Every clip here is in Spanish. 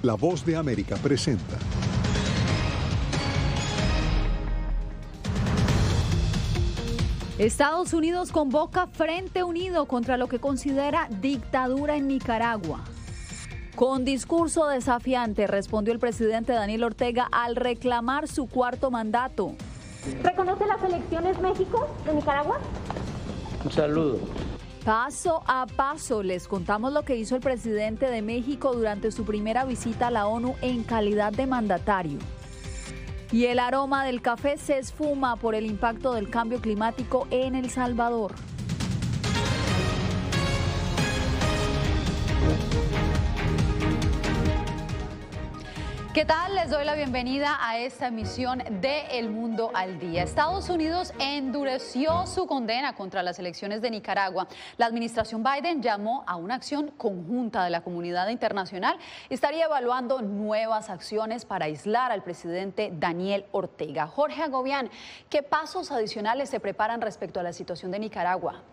La Voz de América presenta. Estados Unidos convoca Frente Unido contra lo que considera dictadura en Nicaragua. Con discurso desafiante respondió el presidente Daniel Ortega al reclamar su cuarto mandato. ¿Reconoce las elecciones México de Nicaragua? Un saludo. Paso a paso les contamos lo que hizo el presidente de México durante su primera visita a la ONU en calidad de mandatario. Y el aroma del café se esfuma por el impacto del cambio climático en El Salvador. ¿Qué tal? Les doy la bienvenida a esta emisión de El Mundo al Día. Estados Unidos endureció su condena contra las elecciones de Nicaragua. La administración Biden llamó a una acción conjunta de la comunidad internacional y estaría evaluando nuevas acciones para aislar al presidente Daniel Ortega. Jorge Agobián, ¿qué pasos adicionales se preparan respecto a la situación de Nicaragua?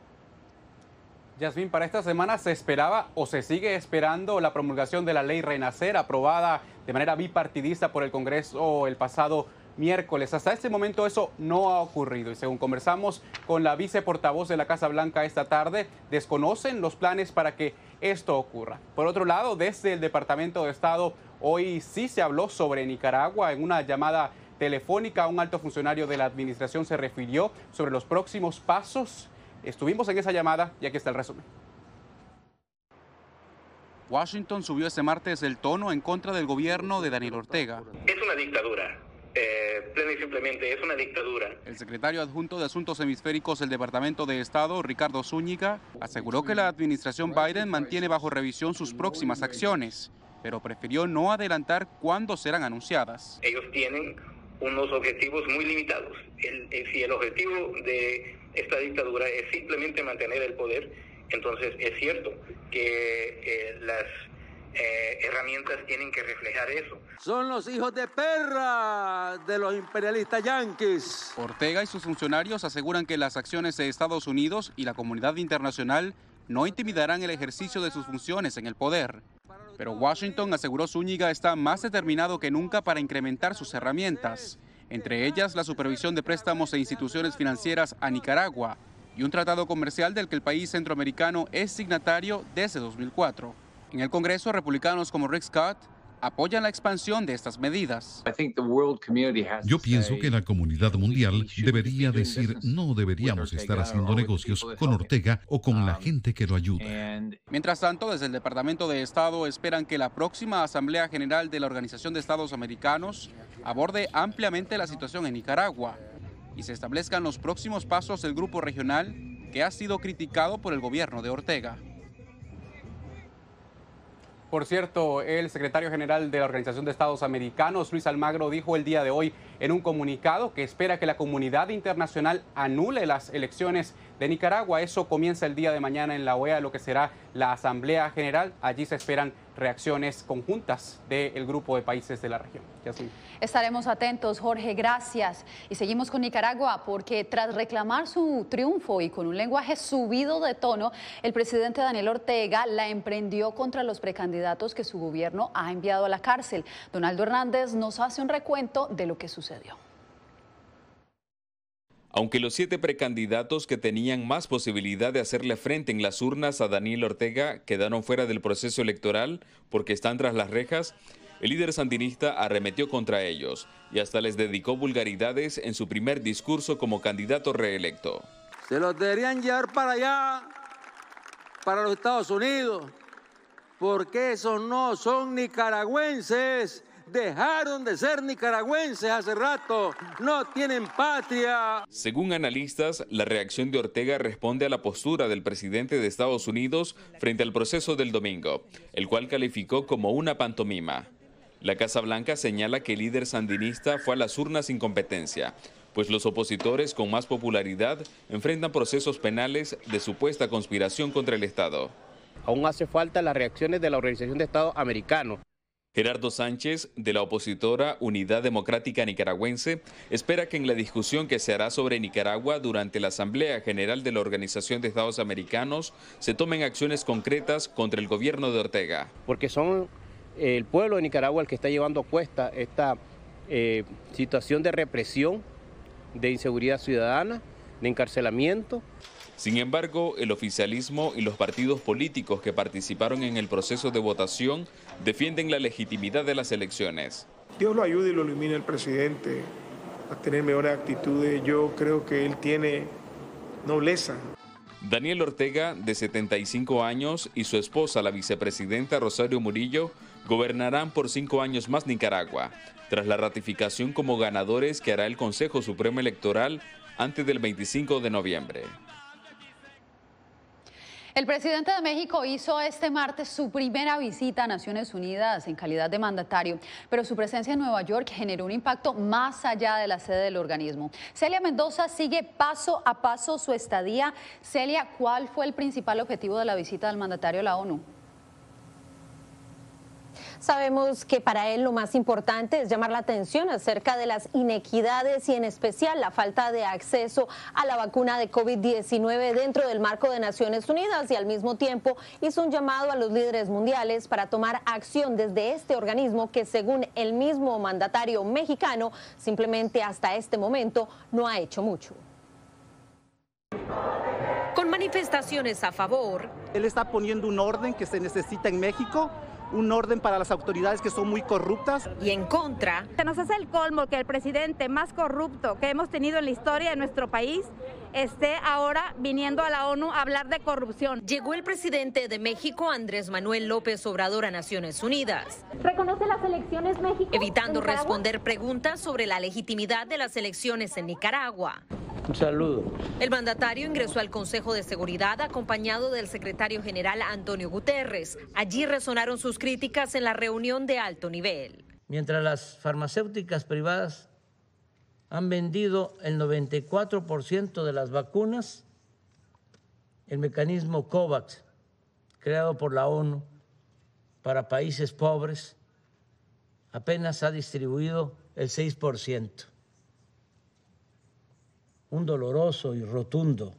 Yasmín, para esta semana se esperaba o se sigue esperando la promulgación de la ley Renacer, aprobada de manera bipartidista por el Congreso el pasado miércoles. Hasta este momento eso no ha ocurrido y según conversamos con la viceportavoz de la Casa Blanca esta tarde, desconocen los planes para que esto ocurra. Por otro lado, desde el Departamento de Estado, hoy sí se habló sobre Nicaragua. En una llamada telefónica, un alto funcionario de la administración se refirió sobre los próximos pasos. Estuvimos en esa llamada y aquí está el resumen. Washington subió este martes el tono en contra del gobierno de Daniel Ortega. Es una dictadura, plena y simplemente es una dictadura. El secretario adjunto de Asuntos Hemisféricos del Departamento de Estado, Ricardo Zúñiga, aseguró que la administración Biden mantiene bajo revisión sus próximas acciones, pero prefirió no adelantar cuándo serán anunciadas. Ellos tienen unos objetivos muy limitados. Si el objetivo de esta dictadura es simplemente mantener el poder, entonces es cierto que las herramientas tienen que reflejar eso. Son los hijos de perra de los imperialistas yanquis. Ortega y sus funcionarios aseguran que las acciones de Estados Unidos y la comunidad internacional no intimidarán el ejercicio de sus funciones en el poder. Pero Washington, aseguró Zúñiga, está más determinado que nunca para incrementar sus herramientas, entre ellas la supervisión de préstamos e instituciones financieras a Nicaragua y un tratado comercial del que el país centroamericano es signatario desde 2004. En el Congreso, republicanos como Rick Scott apoyan la expansión de estas medidas. Yo pienso que la comunidad mundial debería decir no deberíamos estar haciendo negocios con Ortega o con la gente que lo ayuda. Mientras tanto, desde el Departamento de Estado esperan que la próxima Asamblea General de la Organización de Estados Americanos aborde ampliamente la situación en Nicaragua y se establezcan los próximos pasos del grupo regional que ha sido criticado por el gobierno de Ortega. Por cierto, el secretario general de la Organización de Estados Americanos, Luis Almagro, dijo el día de hoy en un comunicado que espera que la comunidad internacional anule las elecciones de Nicaragua. Eso comienza el día de mañana en la OEA, lo que será la Asamblea General. Allí se esperan reacciones conjuntas del grupo de países de la región. Yasmín. Estaremos atentos, Jorge, gracias. Y seguimos con Nicaragua porque tras reclamar su triunfo y con un lenguaje subido de tono, el presidente Daniel Ortega la emprendió contra los precandidatos que su gobierno ha enviado a la cárcel. Donaldo Hernández nos hace un recuento de lo que sucedió. Aunque los 7 precandidatos que tenían más posibilidad de hacerle frente en las urnas a Daniel Ortega quedaron fuera del proceso electoral porque están tras las rejas, el líder sandinista arremetió contra ellos y hasta les dedicó vulgaridades en su primer discurso como candidato reelecto. Se los deberían llevar para allá, para los Estados Unidos, porque esos no son nicaragüenses. Dejaron de ser nicaragüenses hace rato, no tienen patria. Según analistas, la reacción de Ortega responde a la postura del presidente de Estados Unidos frente al proceso del domingo, el cual calificó como una pantomima. La Casa Blanca señala que el líder sandinista fue a las urnas sin competencia, pues los opositores con más popularidad enfrentan procesos penales de supuesta conspiración contra el Estado. Aún hace falta las reacciones de la Organización de Estados Americanos. Gerardo Sánchez, de la opositora Unidad Democrática Nicaragüense, espera que en la discusión que se hará sobre Nicaragua durante la Asamblea General de la Organización de Estados Americanos se tomen acciones concretas contra el gobierno de Ortega. Porque son el pueblo de Nicaragua el que está llevando a cuesta esta situación de represión, de inseguridad ciudadana, de encarcelamiento. Sin embargo, el oficialismo y los partidos políticos que participaron en el proceso de votación defienden la legitimidad de las elecciones. Dios lo ayude y lo ilumine el presidente a tener mejores actitudes. Yo creo que él tiene nobleza. Daniel Ortega, de 75 años, y su esposa, la vicepresidenta Rosario Murillo, gobernarán por 5 años más Nicaragua, tras la ratificación como ganadores que hará el Consejo Supremo Electoral antes del 25 de noviembre. El presidente de México hizo este martes su primera visita a Naciones Unidas en calidad de mandatario, pero su presencia en Nueva York generó un impacto más allá de la sede del organismo. Celia Mendoza sigue paso a paso su estadía. Celia, ¿cuál fue el principal objetivo de la visita del mandatario a la ONU? Sabemos que para él lo más importante es llamar la atención acerca de las inequidades y en especial la falta de acceso a la vacuna de COVID-19 dentro del marco de Naciones Unidas y al mismo tiempo hizo un llamado a los líderes mundiales para tomar acción desde este organismo que según el mismo mandatario mexicano simplemente hasta este momento no ha hecho mucho. Con manifestaciones a favor. Él está poniendo un orden que se necesita en México. Un orden para las autoridades que son muy corruptas. Y en contra. Se nos hace el colmo que el presidente más corrupto que hemos tenido en la historia de nuestro país esté ahora viniendo a la ONU a hablar de corrupción. Llegó el presidente de México, Andrés Manuel López Obrador, a Naciones Unidas. ¿Reconoce las elecciones México? Evitando responder preguntas sobre la legitimidad de las elecciones en Nicaragua. Un saludo. El mandatario ingresó al Consejo de Seguridad acompañado del secretario general Antonio Guterres. Allí resonaron sus críticas en la reunión de alto nivel. Mientras las farmacéuticas privadas han vendido el 94% de las vacunas, el mecanismo COVAX, creado por la ONU para países pobres, apenas ha distribuido el 6%. Un doloroso y rotundo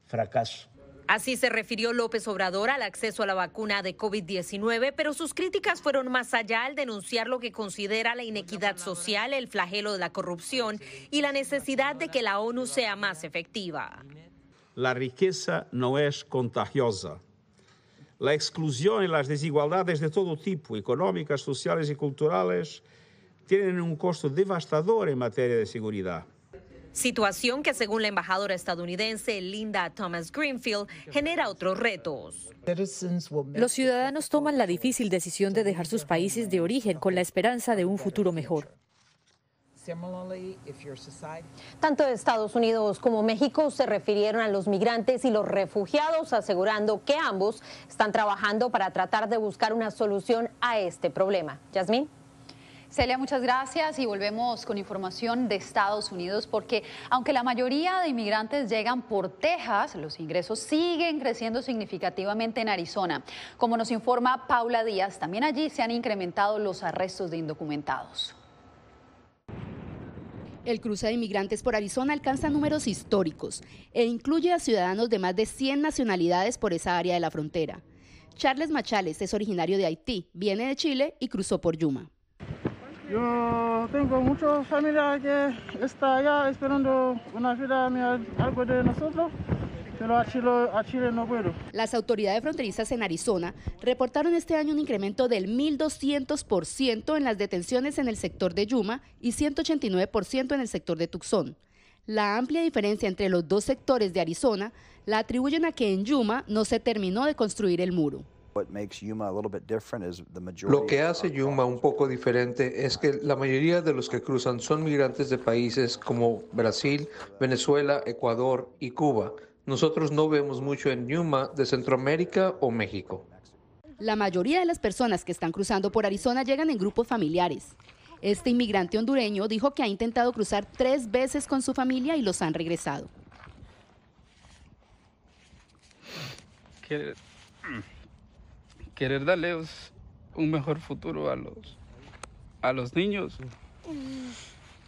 fracaso. Así se refirió López Obrador al acceso a la vacuna de COVID-19, pero sus críticas fueron más allá al denunciar lo que considera la inequidad social, el flagelo de la corrupción y la necesidad de que la ONU sea más efectiva. La riqueza no es contagiosa. La exclusión y las desigualdades de todo tipo, económicas, sociales y culturales, tienen un costo devastador en materia de seguridad. Situación que, según la embajadora estadounidense Linda Thomas Greenfield, genera otros retos. Los ciudadanos toman la difícil decisión de dejar sus países de origen con la esperanza de un futuro mejor. Tanto Estados Unidos como México se refirieron a los migrantes y los refugiados, asegurando que ambos están trabajando para tratar de buscar una solución a este problema. Yasmín. Celia, muchas gracias y volvemos con información de Estados Unidos porque aunque la mayoría de inmigrantes llegan por Texas, los ingresos siguen creciendo significativamente en Arizona. Como nos informa Paula Díaz, también allí se han incrementado los arrestos de indocumentados. El cruce de inmigrantes por Arizona alcanza números históricos e incluye a ciudadanos de más de 100 nacionalidades por esa área de la frontera. Charles Machales es originario de Haití, viene de Chile y cruzó por Yuma. Yo tengo mucha familia que está allá esperando una ayuda, algo de nosotros, pero a Chile no puedo. Las autoridades fronterizas en Arizona reportaron este año un incremento del 1.200% en las detenciones en el sector de Yuma y 189% en el sector de Tucson. La amplia diferencia entre los dos sectores de Arizona la atribuyen a que en Yuma no se terminó de construir el muro. Lo que hace Yuma un poco diferente es que la mayoría de los que cruzan son migrantes de países como Brasil, Venezuela, Ecuador y Cuba. Nosotros no vemos mucho en Yuma de Centroamérica o México. La mayoría de las personas que están cruzando por Arizona llegan en grupos familiares. Este inmigrante hondureño dijo que ha intentado cruzar 3 veces con su familia y los han regresado. Querer darles un mejor futuro a los niños.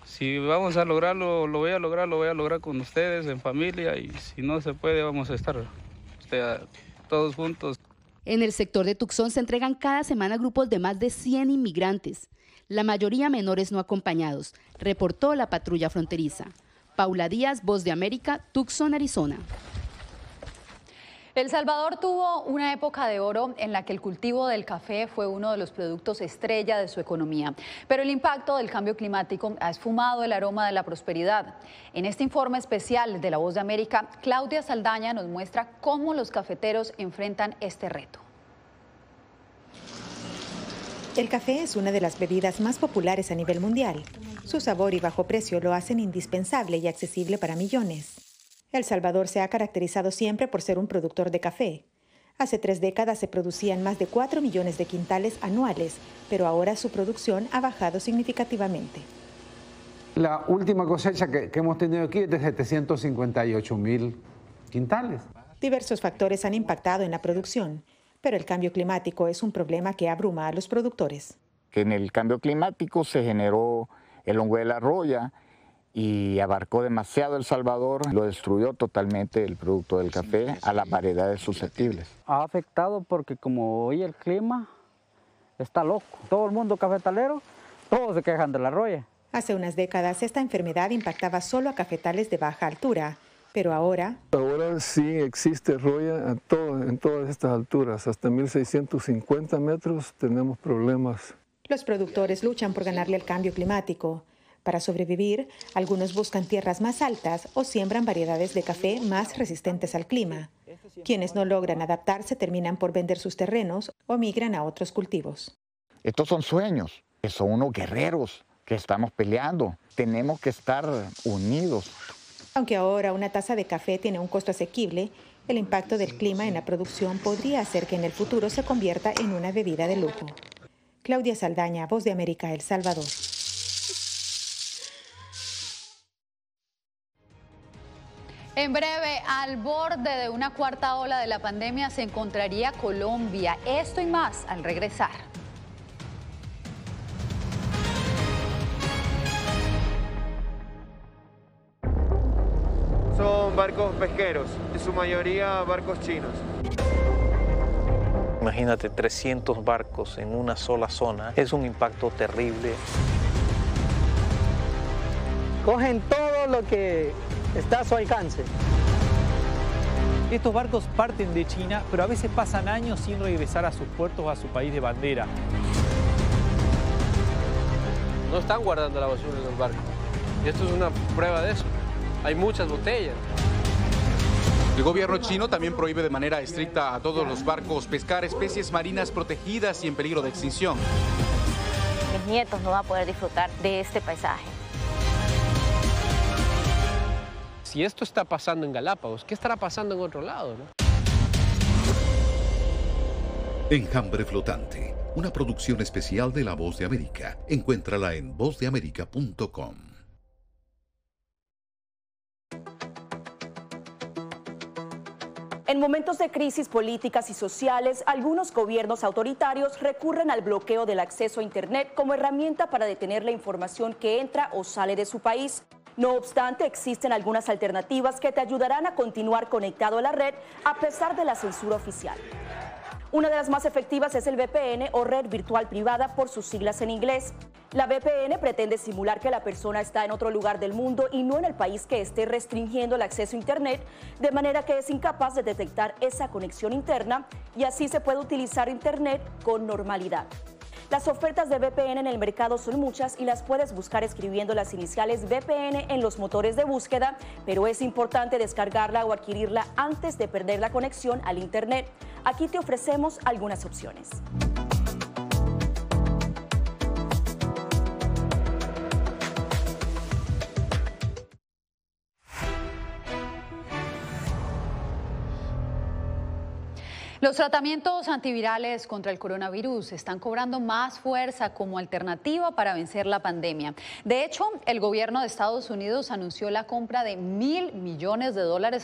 Si vamos a lograrlo, lo voy a lograr con ustedes en familia y si no se puede vamos a estar todos juntos. En el sector de Tucson se entregan cada semana grupos de más de 100 inmigrantes, la mayoría menores no acompañados, reportó la patrulla fronteriza. Paula Díaz, Voz de América, Tucson, Arizona. El Salvador tuvo una época de oro en la que el cultivo del café fue uno de los productos estrella de su economía. Pero el impacto del cambio climático ha esfumado el aroma de la prosperidad. En este informe especial de La Voz de América, Claudia Saldaña nos muestra cómo los cafeteros enfrentan este reto. El café es una de las bebidas más populares a nivel mundial. Su sabor y bajo precio lo hacen indispensable y accesible para millones. El Salvador se ha caracterizado siempre por ser un productor de café. Hace 3 décadas se producían más de 4 millones de quintales anuales, pero ahora su producción ha bajado significativamente. La última cosecha que hemos tenido aquí es de 758.000 quintales. Diversos factores han impactado en la producción, pero el cambio climático es un problema que abruma a los productores. En el cambio climático se generó el hongo de la roya y abarcó demasiado El Salvador, lo destruyó totalmente el producto del café a las variedades susceptibles. Ha afectado porque como hoy el clima está loco, todo el mundo cafetalero, todos se quejan de la roya. Hace unas décadas esta enfermedad impactaba solo a cafetales de baja altura, pero ahora sí existe roya en todas estas alturas, hasta 1650 metros tenemos problemas. Los productores luchan por ganarle al cambio climático. Para sobrevivir, algunos buscan tierras más altas o siembran variedades de café más resistentes al clima. Quienes no logran adaptarse terminan por vender sus terrenos o migran a otros cultivos. Estos son sueños, son unos guerreros que estamos peleando. Tenemos que estar unidos. Aunque ahora una taza de café tiene un costo asequible, el impacto del clima en la producción podría hacer que en el futuro se convierta en una bebida de lujo. Claudia Saldaña, Voz de América, El Salvador. En breve, al borde de una cuarta ola de la pandemia se encontraría Colombia. Esto y más al regresar. Son barcos pesqueros, en su mayoría barcos chinos. Imagínate 300 barcos en una sola zona, es un impacto terrible. Cogen todo lo que está a su alcance. Estos barcos parten de China, pero a veces pasan años sin regresar a sus puertos o a su país de bandera. No están guardando la basura en los barcos. Y esto es una prueba de eso. Hay muchas botellas. El gobierno chino también prohíbe de manera estricta a todos los barcos pescar especies marinas protegidas y en peligro de extinción. Mis nietos no van a poder disfrutar de este paisaje. Si esto está pasando en Galápagos, ¿qué estará pasando en otro lado, no? Enjambre flotante, una producción especial de La Voz de América. Encuéntrala en vozdeamerica.com. En momentos de crisis políticas y sociales, algunos gobiernos autoritarios recurren al bloqueo del acceso a Internet como herramienta para detener la información que entra o sale de su país. No obstante, existen algunas alternativas que te ayudarán a continuar conectado a la red a pesar de la censura oficial. Una de las más efectivas es el VPN o red virtual privada por sus siglas en inglés. La VPN pretende simular que la persona está en otro lugar del mundo y no en el país que esté restringiendo el acceso a Internet, de manera que es incapaz de detectar esa conexión interna y así se puede utilizar Internet con normalidad. Las ofertas de VPN en el mercado son muchas y las puedes buscar escribiendo las iniciales VPN en los motores de búsqueda, pero es importante descargarla o adquirirla antes de perder la conexión al Internet. Aquí te ofrecemos algunas opciones. Los tratamientos antivirales contra el coronavirus están cobrando más fuerza como alternativa para vencer la pandemia. De hecho, el gobierno de Estados Unidos anunció la compra de $1.000 millones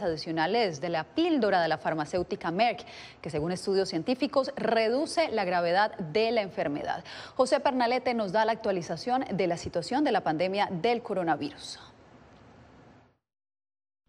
adicionales de la píldora de la farmacéutica Merck, que según estudios científicos reduce la gravedad de la enfermedad. José Pernalete nos da la actualización de la situación de la pandemia del coronavirus.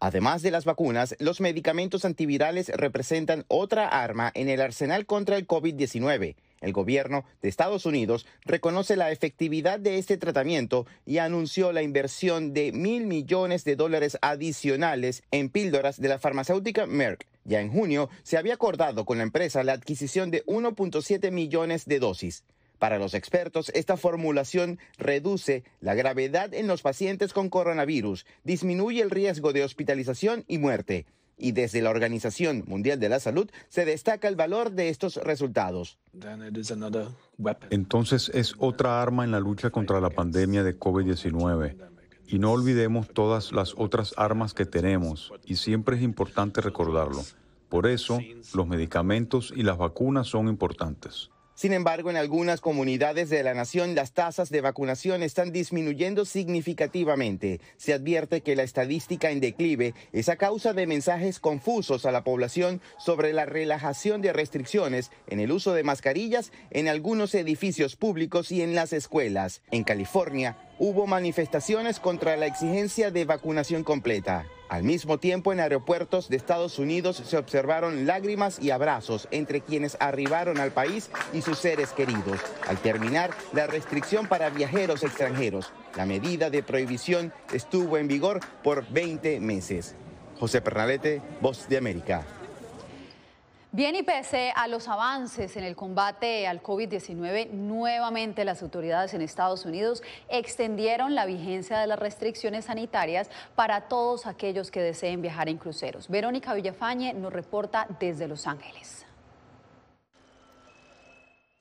Además de las vacunas, los medicamentos antivirales representan otra arma en el arsenal contra el COVID-19. El gobierno de Estados Unidos reconoce la efectividad de este tratamiento y anunció la inversión de $1.000 millones adicionales en píldoras de la farmacéutica Merck. Ya en junio se había acordado con la empresa la adquisición de 1.7 millones de dosis. Para los expertos, esta formulación reduce la gravedad en los pacientes con coronavirus, disminuye el riesgo de hospitalización y muerte. Y desde la Organización Mundial de la Salud se destaca el valor de estos resultados. Entonces es otra arma en la lucha contra la pandemia de COVID-19. Y no olvidemos todas las otras armas que tenemos, y siempre es importante recordarlo. Por eso, los medicamentos y las vacunas son importantes. Sin embargo, en algunas comunidades de la nación, las tasas de vacunación están disminuyendo significativamente. Se advierte que la estadística en declive es a causa de mensajes confusos a la población sobre la relajación de restricciones en el uso de mascarillas en algunos edificios públicos y en las escuelas. En California, hubo manifestaciones contra la exigencia de vacunación completa. Al mismo tiempo, en aeropuertos de Estados Unidos se observaron lágrimas y abrazos entre quienes arribaron al país y sus seres queridos. Al terminar la restricción para viajeros extranjeros, la medida de prohibición estuvo en vigor por 20 meses. José Pernalete, Voz de América. Bien, y pese a los avances en el combate al COVID-19, nuevamente las autoridades en Estados Unidos extendieron la vigencia de las restricciones sanitarias para todos aquellos que deseen viajar en cruceros. Verónica Villafañe nos reporta desde Los Ángeles.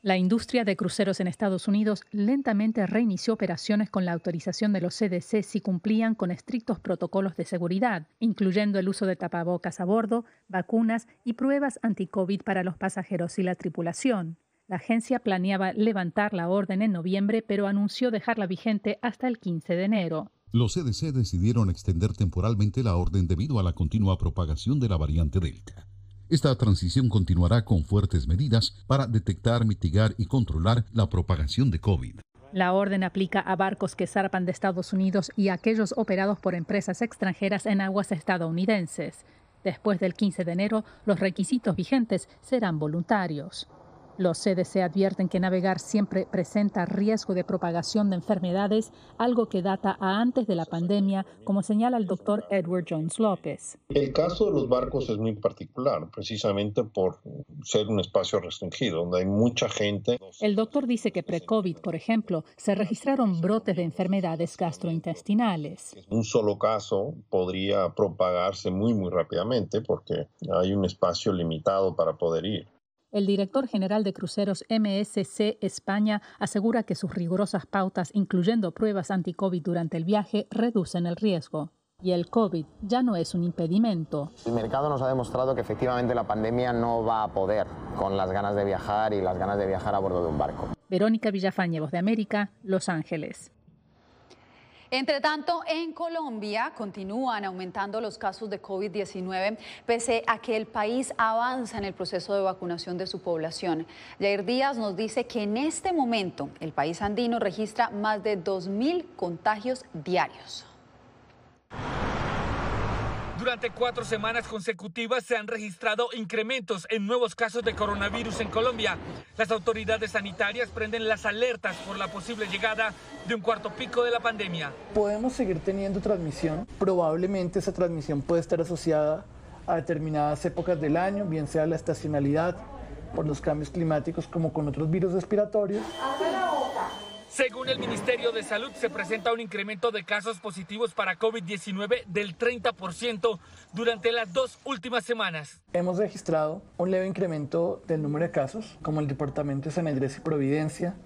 La industria de cruceros en Estados Unidos lentamente reinició operaciones con la autorización de los CDC si cumplían con estrictos protocolos de seguridad, incluyendo el uso de tapabocas a bordo, vacunas y pruebas anti-COVID para los pasajeros y la tripulación. La agencia planeaba levantar la orden en noviembre, pero anunció dejarla vigente hasta el 15 de enero. Los CDC decidieron extender temporalmente la orden debido a la continua propagación de la variante Delta. Esta transición continuará con fuertes medidas para detectar, mitigar y controlar la propagación de COVID. La orden aplica a barcos que zarpan de Estados Unidos y a aquellos operados por empresas extranjeras en aguas estadounidenses. Después del 15 de enero, los requisitos vigentes serán voluntarios. Los CDC advierten que navegar siempre presenta riesgo de propagación de enfermedades, algo que data a antes de la pandemia, como señala el doctor Edward Jones López. El caso de los barcos es muy particular, precisamente por ser un espacio restringido, donde hay mucha gente. El doctor dice que pre-COVID, por ejemplo, se registraron brotes de enfermedades gastrointestinales. Un solo caso podría propagarse muy rápidamente porque hay un espacio limitado para poder ir. El director general de cruceros MSC España asegura que sus rigurosas pautas, incluyendo pruebas anti-COVID durante el viaje, reducen el riesgo. Y el COVID ya no es un impedimento. El mercado nos ha demostrado que efectivamente la pandemia no va a poder con las ganas de viajar y las ganas de viajar a bordo de un barco. Verónica Villafañe, Voz de América, Los Ángeles. Entre tanto, en Colombia continúan aumentando los casos de COVID-19, pese a que el país avanza en el proceso de vacunación de su población. Yair Díaz nos dice que en este momento el país andino registra más de 2.000 contagios diarios. Durante 4 semanas consecutivas se han registrado incrementos en nuevos casos de coronavirus en Colombia. Las autoridades sanitarias prenden las alertas por la posible llegada de un cuarto pico de la pandemia. Podemos seguir teniendo transmisión. Probablemente esa transmisión puede estar asociada a determinadas épocas del año, bien sea la estacionalidad, por los cambios climáticos, como con otros virus respiratorios. Según el Ministerio de Salud, se presenta un incremento de casos positivos para COVID-19 del 30% durante las 2 últimas semanas. Hemos registrado un leve incremento del número de casos, como el departamento de San Andrés y Providencia,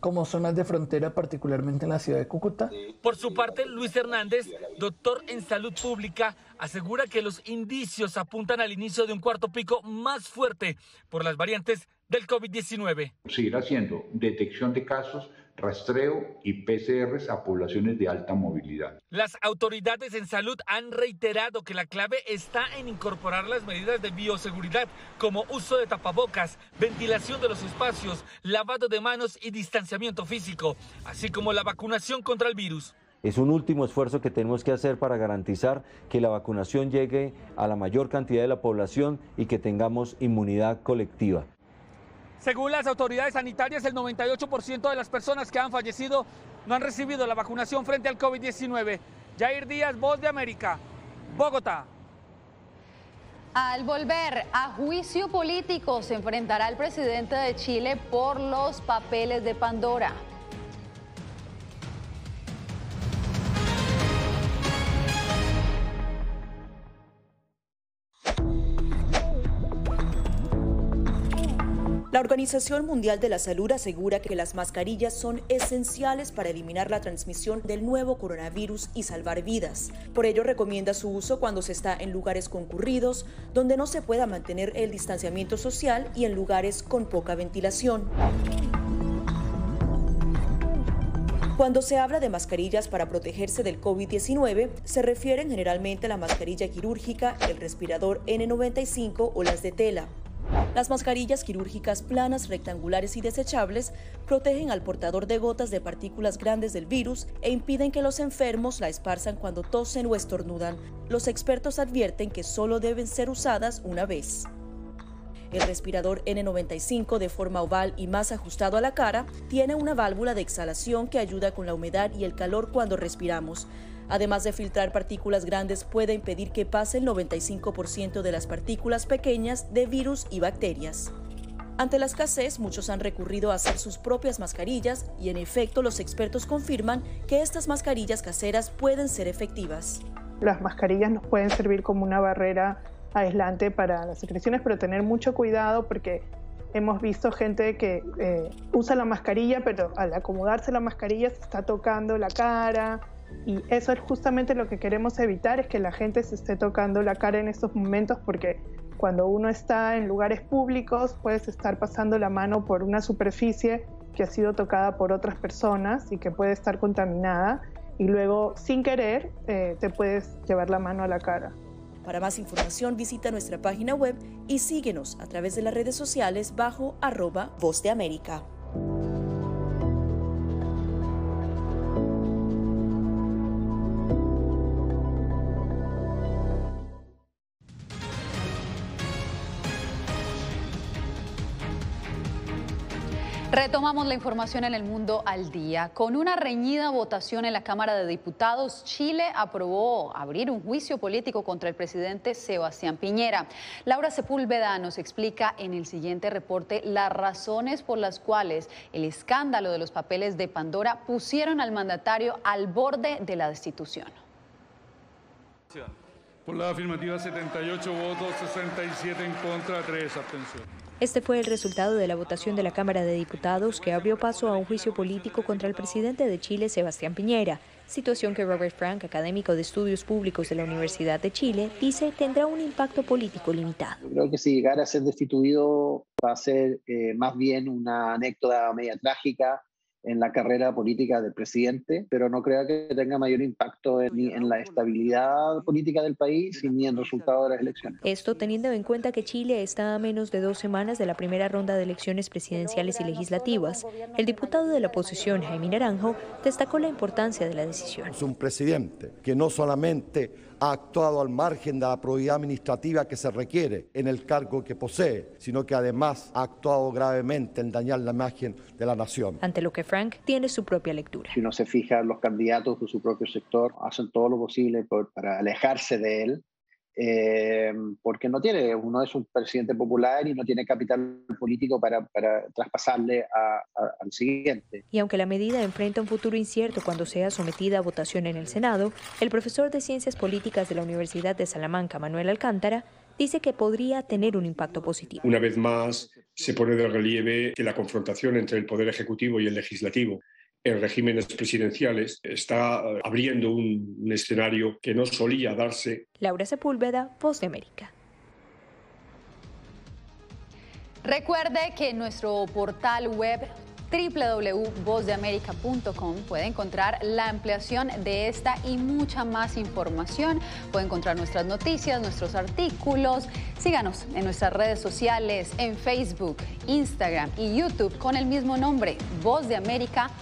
como zonas de frontera, particularmente en la ciudad de Cúcuta. Por su parte, Luis Hernández, doctor en salud pública, asegura que los indicios apuntan al inicio de un cuarto pico más fuerte por las variantes del COVID-19. Seguir haciendo detección de casos, rastreo y PCRs a poblaciones de alta movilidad. Las autoridades en salud han reiterado que la clave está en incorporar las medidas de bioseguridad como uso de tapabocas, ventilación de los espacios, lavado de manos y distanciamiento físico, así como la vacunación contra el virus. Es un último esfuerzo que tenemos que hacer para garantizar que la vacunación llegue a la mayor cantidad de la población y que tengamos inmunidad colectiva. Según las autoridades sanitarias, el 98% de las personas que han fallecido no han recibido la vacunación frente al COVID-19. Jair Díaz, Voz de América, Bogotá. Al volver a juicio político se enfrentará el presidente de Chile por los papeles de Pandora. La Organización Mundial de la Salud asegura que las mascarillas son esenciales para eliminar la transmisión del nuevo coronavirus y salvar vidas. Por ello, recomienda su uso cuando se está en lugares concurridos, donde no se pueda mantener el distanciamiento social y en lugares con poca ventilación. Cuando se habla de mascarillas para protegerse del COVID-19, se refieren generalmente a la mascarilla quirúrgica, el respirador N95 o las de tela. Las mascarillas quirúrgicas planas, rectangulares y desechables protegen al portador de gotas de partículas grandes del virus e impiden que los enfermos la esparzan cuando tosen o estornudan. Los expertos advierten que solo deben ser usadas una vez. El respirador N95, de forma oval y más ajustado a la cara, tiene una válvula de exhalación que ayuda con la humedad y el calor cuando respiramos. Además de filtrar partículas grandes, puede impedir que pase el 95% de las partículas pequeñas de virus y bacterias. Ante la escasez, muchos han recurrido a hacer sus propias mascarillas y en efecto los expertos confirman que estas mascarillas caseras pueden ser efectivas. Las mascarillas nos pueden servir como una barrera aislante para las secreciones, pero tener mucho cuidado porque hemos visto gente que usa la mascarilla, pero al acomodarse la mascarilla se está tocando la cara. Y eso es justamente lo que queremos evitar, es que la gente se esté tocando la cara en estos momentos, porque cuando uno está en lugares públicos puedes estar pasando la mano por una superficie que ha sido tocada por otras personas y que puede estar contaminada y luego sin querer te puedes llevar la mano a la cara. Para más información visita nuestra página web y síguenos a través de las redes sociales bajo @Voz de América. Retomamos la información en El Mundo al Día. Con una reñida votación en la Cámara de Diputados, Chile aprobó abrir un juicio político contra el presidente Sebastián Piñera. Laura Sepúlveda nos explica en el siguiente reporte las razones por las cuales el escándalo de los papeles de Pandora pusieron al mandatario al borde de la destitución. Por la afirmativa 78 votos, 67 en contra, 3 abstenciones. Este fue el resultado de la votación de la Cámara de Diputados que abrió paso a un juicio político contra el presidente de Chile, Sebastián Piñera, situación que Robert Frank, académico de estudios públicos de la Universidad de Chile, dice tendrá un impacto político limitado. Yo creo que si llegara a ser destituido va a ser más bien una anécdota media trágica en la carrera política del presidente, pero no creo que tenga mayor impacto ni en la estabilidad política del país ni en el resultado de las elecciones. Esto teniendo en cuenta que Chile está a menos de 2 semanas de la primera ronda de elecciones presidenciales y legislativas. El diputado de la oposición, Jaime Naranjo, destacó la importancia de la decisión. Es un presidente que no solamente ha actuado al margen de la probidad administrativa que se requiere en el cargo que posee, sino que además ha actuado gravemente en dañar la imagen de la nación. Ante lo que Frank tiene su propia lectura. Si uno se fija, los candidatos de su propio sector hacen todo lo posible para alejarse de él, porque uno es un presidente popular y no tiene capital político para traspasarle al siguiente. Y aunque la medida enfrenta un futuro incierto cuando sea sometida a votación en el Senado, el profesor de Ciencias Políticas de la Universidad de Salamanca, Manuel Alcántara, dice que podría tener un impacto positivo. Una vez más, se pone de relieve que la confrontación entre el Poder Ejecutivo y el Legislativo en regímenes presidenciales está abriendo un escenario que no solía darse. Laura Sepúlveda, Voz de América. Recuerde que en nuestro portal web www.vozdeamerica.com puede encontrar la ampliación de esta y mucha más información. Puede encontrar nuestras noticias, nuestros artículos. Síganos en nuestras redes sociales, en Facebook, Instagram y YouTube con el mismo nombre, vozdeamerica.com.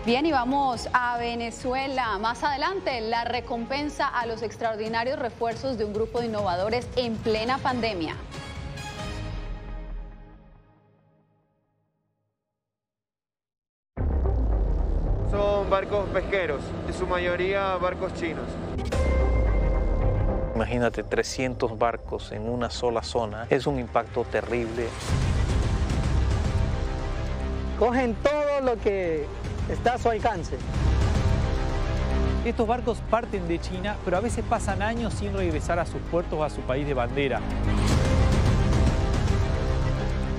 Bien, y vamos a Venezuela. Más adelante, la recompensa a los extraordinarios refuerzos de un grupo de innovadores en plena pandemia. Son barcos pesqueros, en su mayoría barcos chinos. Imagínate 300 barcos en una sola zona, es un impacto terrible. Cogen todo lo que está a su alcance. Estos barcos parten de China, pero a veces pasan años sin regresar a sus puertos o a su país de bandera.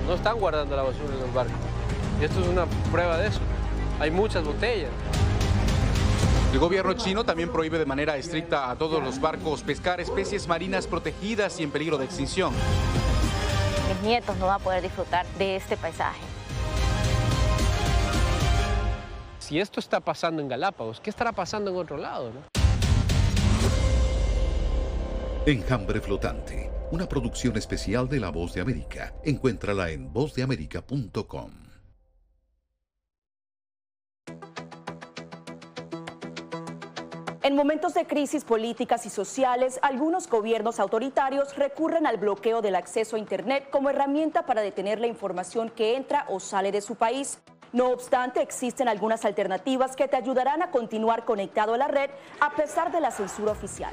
No están guardando la basura en los barcos. Y esto es una prueba de eso. Hay muchas botellas. El gobierno chino también prohíbe de manera estricta a todos los barcos pescar especies marinas protegidas y en peligro de extinción. Mis nietos no van a poder disfrutar de este paisaje. Si esto está pasando en Galápagos, ¿qué estará pasando en otro lado, no? Enjambre flotante, una producción especial de La Voz de América. Encuéntrala en vozdeamerica.com. En momentos de crisis políticas y sociales, algunos gobiernos autoritarios recurren al bloqueo del acceso a Internet como herramienta para detener la información que entra o sale de su país. No obstante, existen algunas alternativas que te ayudarán a continuar conectado a la red a pesar de la censura oficial.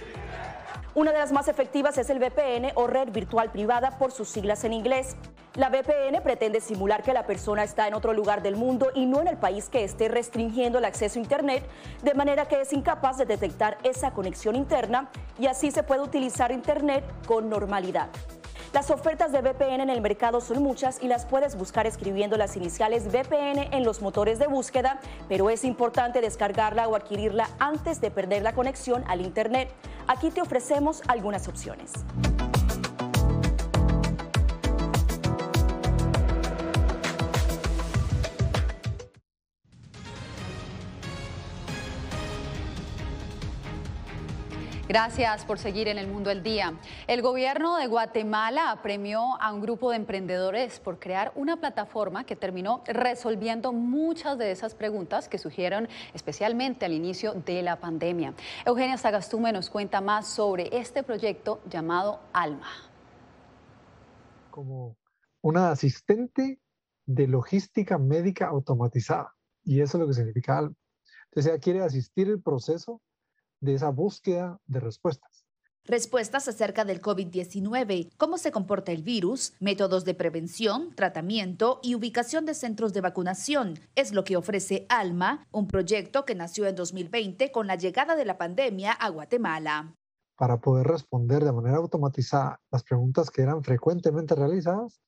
Una de las más efectivas es el VPN o red virtual privada por sus siglas en inglés. La VPN pretende simular que la persona está en otro lugar del mundo y no en el país que esté restringiendo el acceso a Internet, de manera que es incapaz de detectar esa conexión interna y así se puede utilizar Internet con normalidad. Las ofertas de VPN en el mercado son muchas y las puedes buscar escribiendo las iniciales VPN en los motores de búsqueda, pero es importante descargarla o adquirirla antes de perder la conexión al Internet. Aquí te ofrecemos algunas opciones. Gracias por seguir en El Mundo al Día. El gobierno de Guatemala premió a un grupo de emprendedores por crear una plataforma que terminó resolviendo muchas de esas preguntas que surgieron especialmente al inicio de la pandemia. Eugenia Sagastume nos cuenta más sobre este proyecto llamado Alma. Como una asistente de logística médica automatizada, y eso es lo que significa Alma. Entonces ella quiere asistir el proceso de esa búsqueda de respuestas. Respuestas acerca del COVID-19, cómo se comporta el virus, métodos de prevención, tratamiento y ubicación de centros de vacunación. Es lo que ofrece Alma, un proyecto que nació en 2020 con la llegada de la pandemia a Guatemala. Para poder responder de manera automatizada las preguntas que eran frecuentemente realizadas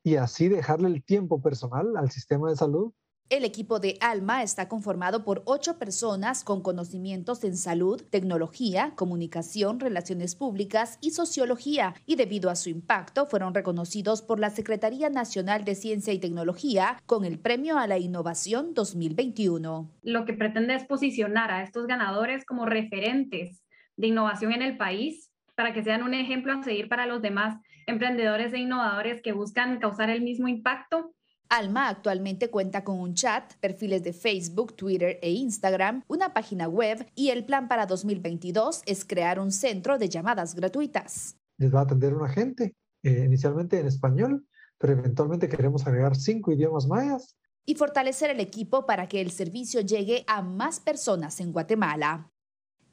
y así dejarle el tiempo personal al sistema de salud. El equipo de Alma está conformado por 8 personas con conocimientos en salud, tecnología, comunicación, relaciones públicas y sociología, y debido a su impacto fueron reconocidos por la Secretaría Nacional de Ciencia y Tecnología con el Premio a la Innovación 2021. Lo que pretende es posicionar a estos ganadores como referentes de innovación en el país para que sean un ejemplo a seguir para los demás emprendedores e innovadores que buscan causar el mismo impacto. Alma actualmente cuenta con un chat, perfiles de Facebook, Twitter e Instagram, una página web y el plan para 2022 es crear un centro de llamadas gratuitas. Les va a atender un agente, inicialmente en español, pero eventualmente queremos agregar 5 idiomas mayas. Y fortalecer el equipo para que el servicio llegue a más personas en Guatemala.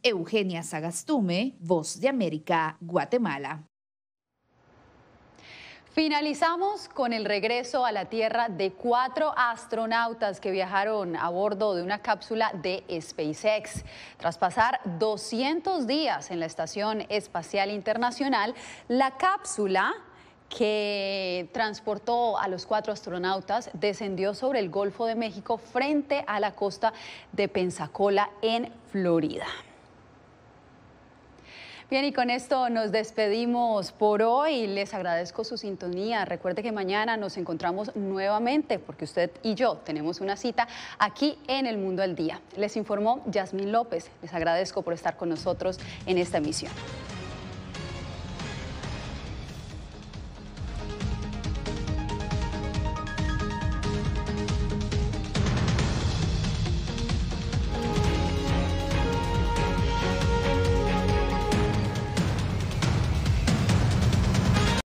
Eugenia Sagastume, Voz de América, Guatemala. Finalizamos con el regreso a la Tierra de 4 astronautas que viajaron a bordo de una cápsula de SpaceX. Tras pasar 200 días en la Estación Espacial Internacional, la cápsula que transportó a los 4 astronautas descendió sobre el Golfo de México frente a la costa de Pensacola en Florida. Bien, y con esto nos despedimos por hoy. Les agradezco su sintonía. Recuerde que mañana nos encontramos nuevamente porque usted y yo tenemos una cita aquí en El Mundo al Día. Les informó Yasmín López. Les agradezco por estar con nosotros en esta emisión.